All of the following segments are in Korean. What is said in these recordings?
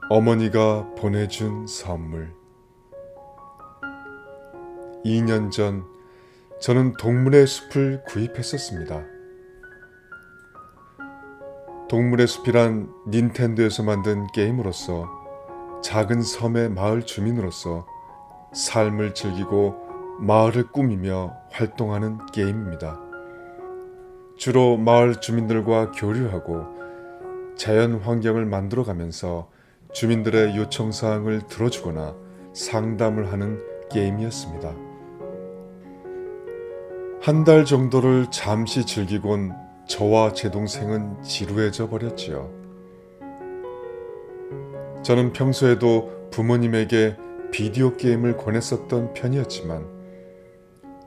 어머니가 보내준 선물. 2년 전 저는 동물의 숲을 구입했었습니다. 동물의 숲이란 닌텐도에서 만든 게임으로서 작은 섬의 마을 주민으로서 삶을 즐기고 마을을 꾸미며 활동하는 게임입니다. 주로 마을 주민들과 교류하고 자연 환경을 만들어가면서 주민들의 요청사항을 들어주거나 상담을 하는 게임이었습니다. 한 달 정도를 잠시 즐기곤 저와 제 동생은 지루해져 버렸지요. 저는 평소에도 부모님에게 비디오 게임을 권했었던 편이었지만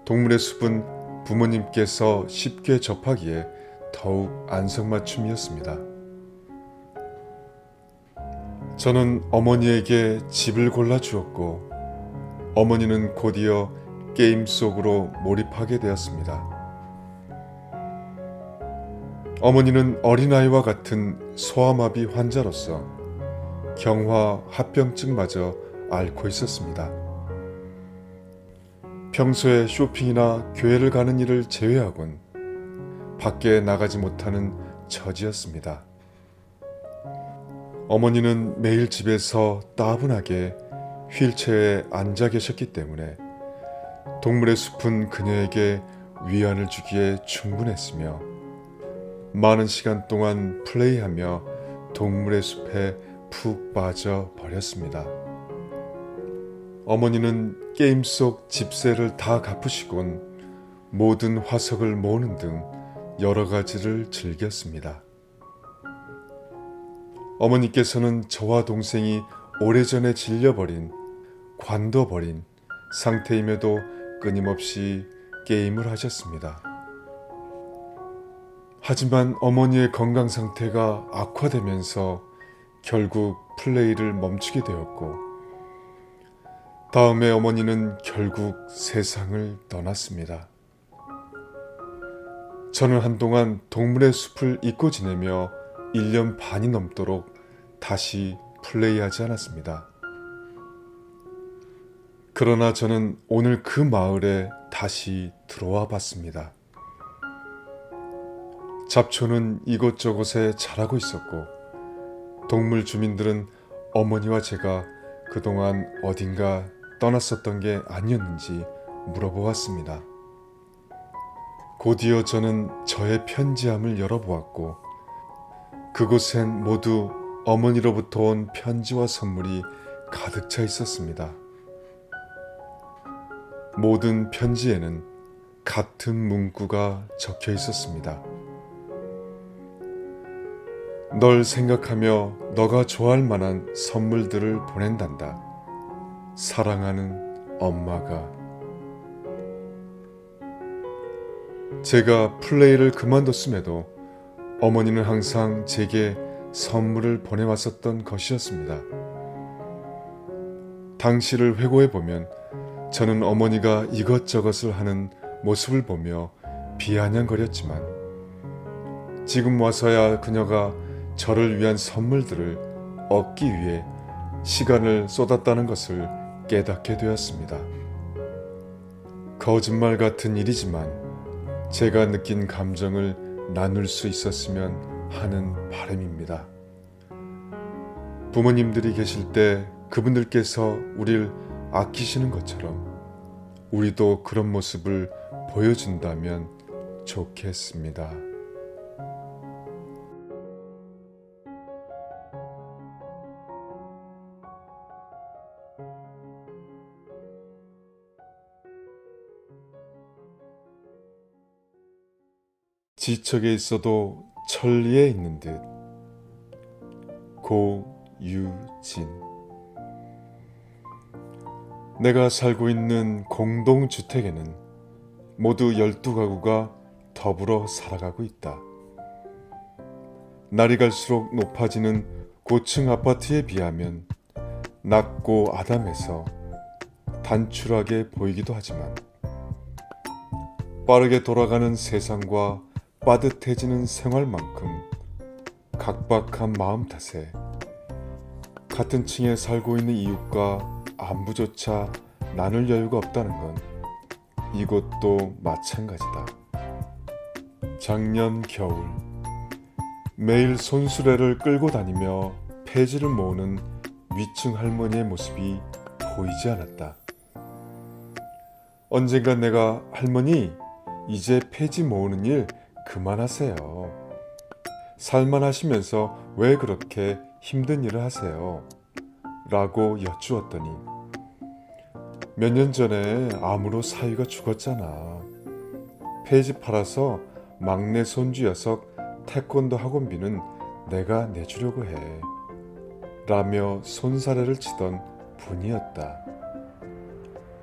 동물의 숲은 부모님께서 쉽게 접하기에 더욱 안성맞춤이었습니다. 저는 어머니에게 집을 골라주었고 어머니는 곧이어 게임 속으로 몰입하게 되었습니다. 어머니는 어린아이와 같은 소아마비 환자로서 경화 합병증마저 앓고 있었습니다. 평소에 쇼핑이나 교회를 가는 일을 제외하곤 밖에 나가지 못하는 처지였습니다. 어머니는 매일 집에서 따분하게 휠체어에 앉아 계셨기 때문에 동물의 숲은 그녀에게 위안을 주기에 충분했으며 많은 시간 동안 플레이하며 동물의 숲에 푹 빠져 버렸습니다. 어머니는 게임 속 집세를 다 갚으시곤 모든 화석을 모으는 등 여러 가지를 즐겼습니다. 어머니께서는 저와 동생이 오래전에 질려버린, 관둬버린 상태임에도 끊임없이 게임을 하셨습니다. 하지만 어머니의 건강 상태가 악화되면서 결국 플레이를 멈추게 되었고 다음에 어머니는 결국 세상을 떠났습니다. 저는 한동안 동물의 숲을 잊고 지내며 1년 반이 넘도록 다시 플레이하지 않았습니다. 그러나 저는 오늘 그 마을에 다시 들어와 봤습니다. 잡초는 이곳저곳에 자라고 있었고 동물 주민들은 어머니와 제가 그동안 어딘가 떠났었던 게 아니었는지 물어보았습니다. 곧이어 저는 저의 편지함을 열어보았고 그곳엔 모두 어머니로부터 온 편지와 선물이 가득 차 있었습니다. 모든 편지에는 같은 문구가 적혀 있었습니다. 널 생각하며 너가 좋아할 만한 선물들을 보낸단다. 사랑하는 엄마가. 제가 플레이를 그만뒀음에도 어머니는 항상 제게 선물을 보내왔었던 것이었습니다. 당시를 회고해보면 저는 어머니가 이것저것을 하는 모습을 보며 비아냥거렸지만 지금 와서야 그녀가 저를 위한 선물들을 얻기 위해 시간을 쏟았다는 것을 깨닫게 되었습니다. 거짓말 같은 일이지만 제가 느낀 감정을 나눌 수 있었으면 하는 바람입니다. 부모님들이 계실 때 그분들께서 우리를 아끼시는 것처럼 우리도 그런 모습을 보여준다면 좋겠습니다. 지척에 있어도 천리에 있는 듯. 고유진. 내가 살고 있는 공동주택에는 모두 12가구가 더불어 살아가고 있다. 날이 갈수록 높아지는 고층 아파트에 비하면 낮고 아담해서 단출하게 보이기도 하지만 빠르게 돌아가는 세상과 빠듯해지는 생활만큼 각박한 마음 탓에 같은 층에 살고 있는 이웃과 안부조차 나눌 여유가 없다는 건 이곳도 마찬가지다. 작년 겨울 매일 손수레를 끌고 다니며 폐지를 모으는 위층 할머니의 모습이 보이지 않았다. 언젠가 내가 할머니 이제 폐지 모으는 일 그만하세요. 살만하시면서 왜 그렇게 힘든 일을 하세요? 라고 여쭈었더니 몇 년 전에 암으로 사위가 죽었잖아. 폐지 팔아서 막내 손주 녀석 태권도 학원비는 내가 내주려고 해. 라며 손사래를 치던 분이었다.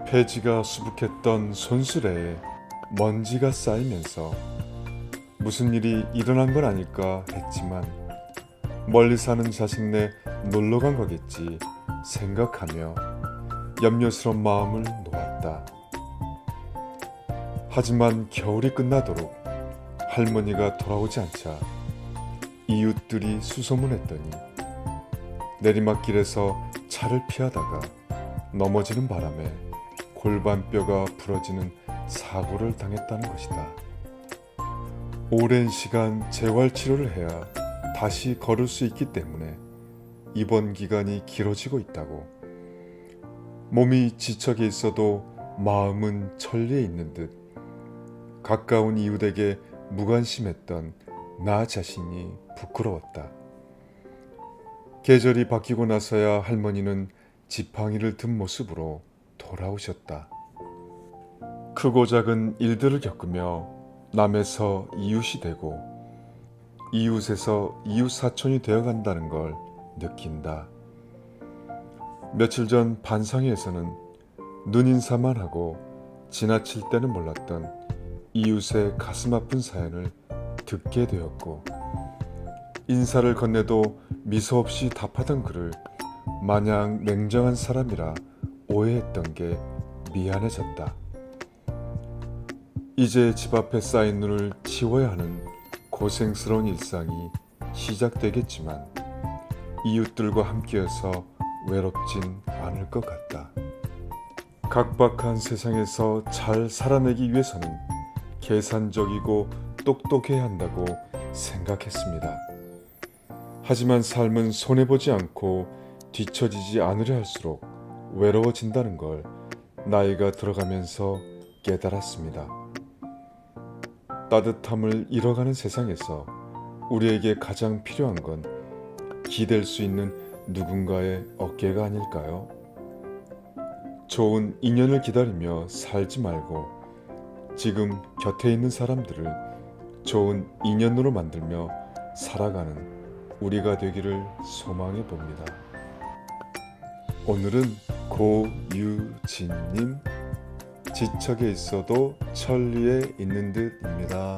폐지가 수북했던 손수레에 먼지가 쌓이면서 무슨 일이 일어난 건 아닐까 했지만 멀리 사는 자식네 놀러 간 거겠지 생각하며 염려스러운 마음을 놓았다. 하지만 겨울이 끝나도록 할머니가 돌아오지 않자 이웃들이 수소문했더니 내리막길에서 차를 피하다가 넘어지는 바람에 골반뼈가 부러지는 사고를 당했다는 것이다. 오랜 시간 재활치료를 해야 다시 걸을 수 있기 때문에 입원 기간이 길어지고 있다고. 몸이 지쳐게 있어도 마음은 천리에 있는 듯 가까운 이웃에게 무관심했던 나 자신이 부끄러웠다. 계절이 바뀌고 나서야 할머니는 지팡이를 든 모습으로 돌아오셨다. 크고 작은 일들을 겪으며 남에서 이웃이 되고 이웃에서 이웃 사촌이 되어간다는 걸 느낀다. 며칠 전 반상회에서는 눈인사만 하고 지나칠 때는 몰랐던 이웃의 가슴 아픈 사연을 듣게 되었고 인사를 건네도 미소 없이 답하던 그를 마냥 냉정한 사람이라 오해했던 게 미안해졌다. 이제 집 앞에 쌓인 눈을 치워야 하는 고생스러운 일상이 시작되겠지만 이웃들과 함께여서 외롭진 않을 것 같다. 각박한 세상에서 잘 살아내기 위해서는 계산적이고 똑똑해야 한다고 생각했습니다. 하지만 삶은 손해보지 않고 뒤처지지 않으려 할수록 외로워진다는 걸 나이가 들어가면서 깨달았습니다. 따뜻함을 잃어가는 세상에서 우리에게 가장 필요한 건 기댈 수 있는 누군가의 어깨가 아닐까요? 좋은 인연을 기다리며 살지 말고 지금 곁에 있는 사람들을 좋은 인연으로 만들며 살아가는 우리가 되기를 소망해 봅니다. 오늘은 고유진님 지척에 있어도 천리에 있는 듯입니다.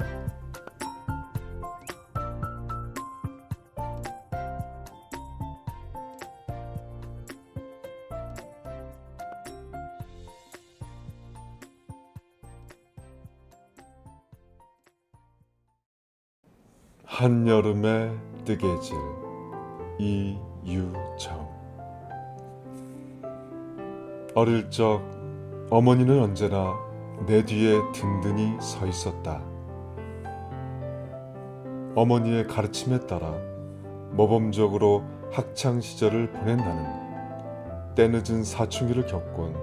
한여름의 뜨개질 이유정. 어릴 적 어머니는 언제나 내 뒤에 든든히 서 있었다. 어머니의 가르침에 따라 모범적으로 학창 시절을 보낸 나는 때늦은 사춘기를 겪곤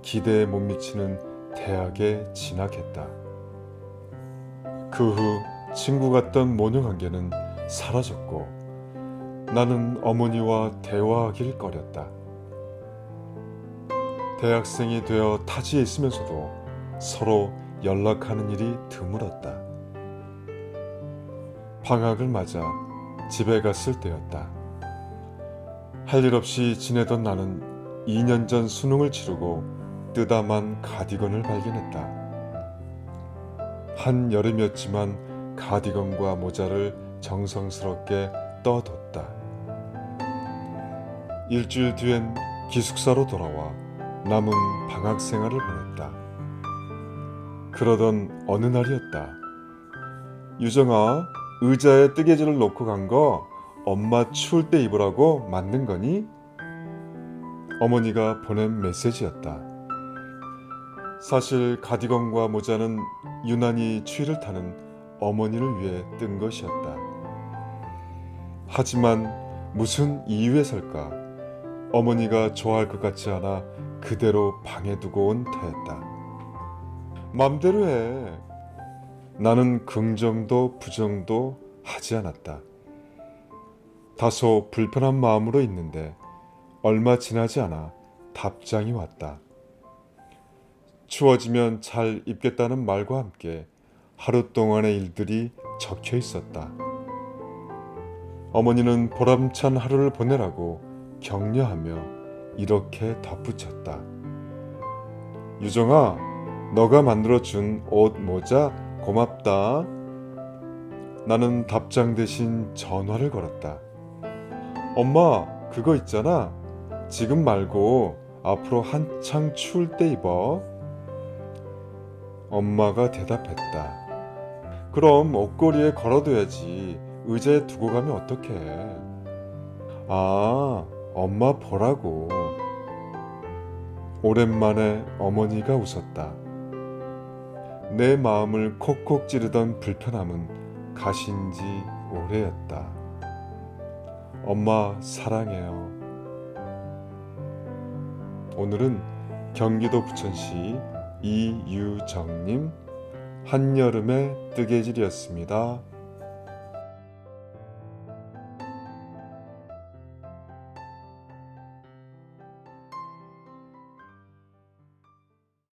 기대에 못 미치는 대학에 진학했다. 그 후 친구 같던 모녀 관계는 사라졌고 나는 어머니와 대화하길 꺼렸다. 대학생이 되어 타지에 있으면서도 서로 연락하는 일이 드물었다. 방학을 맞아 집에 갔을 때였다. 할 일 없이 지내던 나는 2년 전 수능을 치르고 뜨다만 가디건을 발견했다. 한여름이었지만 가디건과 모자를 정성스럽게 떠뒀다. 일주일 뒤엔 기숙사로 돌아와 남은 방학 생활을 보냈다. 그러던 어느 날이었다. 유정아, 의자에 뜨개질을 놓고 간 거 엄마 추울 때 입으라고 만든 거니? 어머니가 보낸 메시지였다. 사실 가디건과 모자는 유난히 추위를 타는 어머니를 위해 뜬 것이었다. 하지만 무슨 이유에설까? 어머니가 좋아할 것 같지 않아 그대로 방에 두고 온 터였다. 맘대로 해. 나는 긍정도 부정도 하지 않았다. 다소 불편한 마음으로 있는데 얼마 지나지 않아 답장이 왔다. 추워지면 잘 입겠다는 말과 함께 하루 동안의 일들이 적혀 있었다. 어머니는 보람찬 하루를 보내라고 격려하며 이렇게 덧붙였다. 유정아, 너가 만들어준 옷 모자 고맙다. 나는 답장 대신 전화를 걸었다. 엄마, 그거 있잖아. 지금 말고 앞으로 한창 추울 때 입어. 엄마가 대답했다. 그럼 옷걸이에 걸어둬야지. 의자에 두고 가면 어떡해. 아, 엄마 보라고. 오랜만에 어머니가 웃었다. 내 마음을 콕콕 찌르던 불편함은 가신 지 오래였다. 엄마 사랑해요. 오늘은 경기도 부천시 이유정님 한여름의 뜨개질이었습니다.